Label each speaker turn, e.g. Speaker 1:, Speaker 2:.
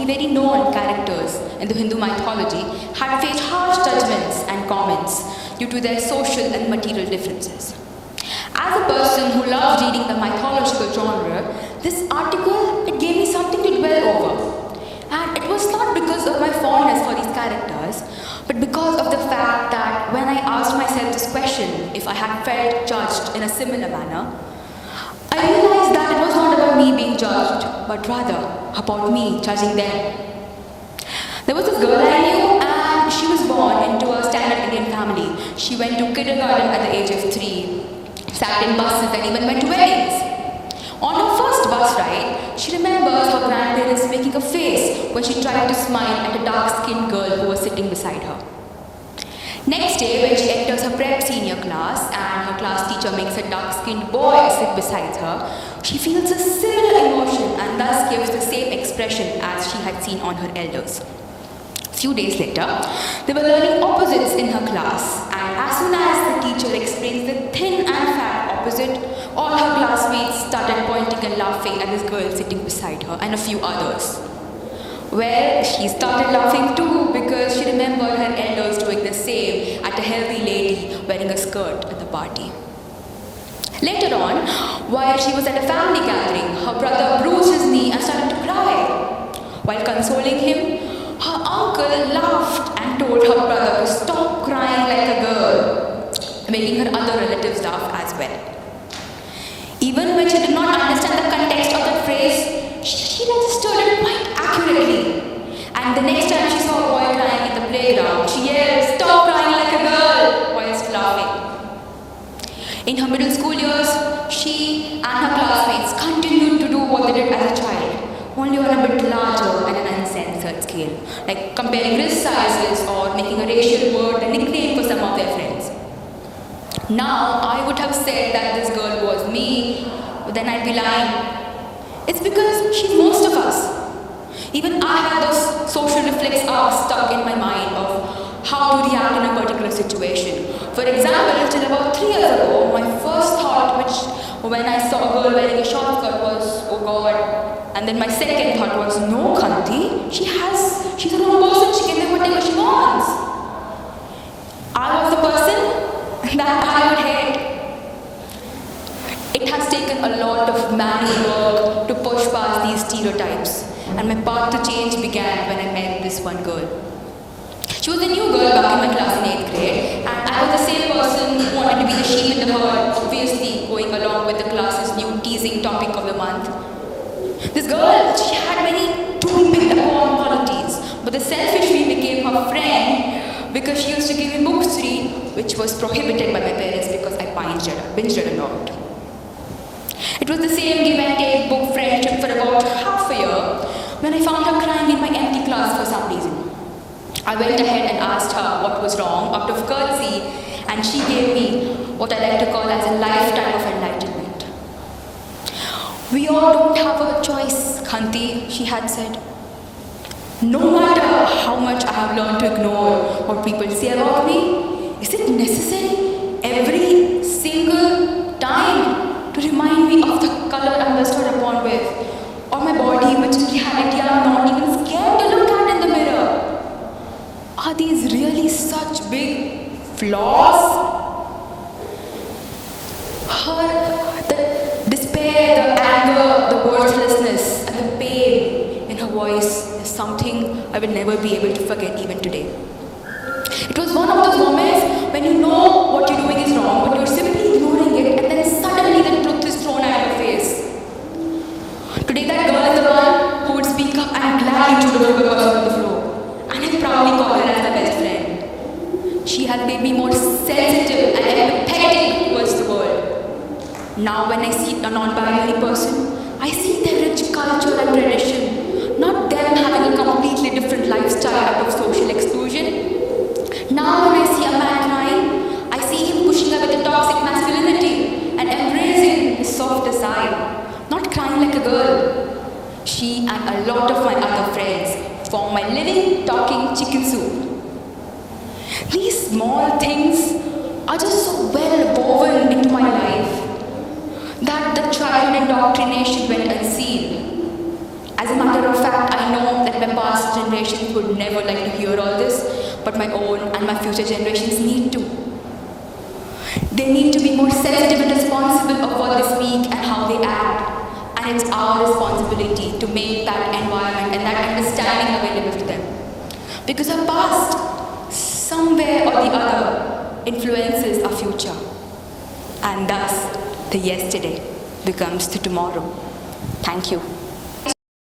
Speaker 1: many very known characters in the Hindu mythology had faced harsh judgments and comments due to their social and material differences. As a person who loves reading the mythological genre, this article, it gave me something to dwell over. And it was not because of my fondness for these characters, but because of the fact that when I asked myself this question, if I had felt judged in a similar manner, I realized that it was not about me being judged, but rather about me judging them. There was this girl I knew, and she was born into a standard Indian family. She went to kindergarten at the age of 3, sat in buses, and even went to weddings. On her first bus ride, she remembers her grandparents making a face when she tried to smile at a dark-skinned girl who was sitting beside her. Next day, when she enters her prep senior class and her class teacher makes a dark-skinned boy sit beside her, she feels a similar emotion and thus gives the same expression as she had seen on her elders. Few days later, they were learning opposites in her class, and as soon as the teacher explains the thin and fat opposite, all her classmates started pointing and laughing at this girl sitting beside her and a few others. Well, she started laughing too because she remembered her elders doing the same at a healthy lady wearing a skirt at the party. Later on, while she was at a family gathering, her brother bruised his knee and started to cry. While consoling him, her uncle laughed and told her brother to stop crying like a girl, making her other relatives laugh as well. Even when she did not understand the context of that phrase, she understood it quite accurately. And the next time she saw a boy crying at the playground, she yelled, "Stop crying like a girl," whilst laughing. In her middle school years, she and her classmates continued to do what they did as a child, only on a bit larger and an uncensored scale, like comparing wrist sizes or making a racial word a nickname for some of their friends. Now, I would have said that this girl was me, but then I'd be lying. It's because she's most of us. Even I had those social reflex arcs stuck in my mind of how to react in a particular situation. For example, till about 3 years ago, my first thought, when I saw a girl wearing a short skirt, was, oh God. And then my second thought was, no, Kanti, she's a normal person, she can do whatever she wants. I was the person that I would hate. It has taken a lot of manual work to push past these stereotypes, and my path to change began when I met this one girl. She was a new girl back in my class in 8th grade, and I was the same person who wanted to be the sheep in the herd, obviously going along with the class's new teasing topic of the month. This girl, she had many to-be-picked-upon qualities, but the selfish me became her friend because she used to give me books to read, which was prohibited by my parents because I binged read a lot. It was the same give and take book friendship for about half a year when I found her crying in my empty class for some reason. I went ahead and asked her what was wrong out of courtesy, and she gave me what I like to call as a lifetime of enlightenment. We all don't have a choice, Kanti, she had said. No matter how much I have learned to ignore what people say about me, is it necessary every single time to remind me of the color I'm bestowed upon with, or my body, which in reality I'm not even scared to look at in the mirror? Are these really such big flaws? The despair, the anger, the worthlessness, and the pain in her voice is something I will never be able to forget even today. It was one of those moments when you know what you're doing is wrong, but you're simply ignoring it, and then suddenly the truth is thrown at your face. Today that girl is the one who would speak up and gladly to the person on the floor, and I proudly call her as my best friend. She has made me more sensitive and empathetic towards the world. Now when I see a non-binary person, I see their rich culture and tradition, not them having a completely different lifestyle out of social exclusion. Now when I see a man crying, I see him pushing away the toxic masculinity and embracing his soft side, not crying like a girl. She and a lot of my other friends form my living, talking chicken soup. These small things are just so well woven into my life that the childhood indoctrination went unseen. As a matter of fact, I know that my past generations would never like to hear all this, but my own and my future generations need to. They need to be more sensitive and responsible of what they speak and how they act. And it's our responsibility to make that environment and that understanding available to them. Because our past, somewhere or the other, influences our future. And thus, the yesterday becomes the tomorrow. Thank you.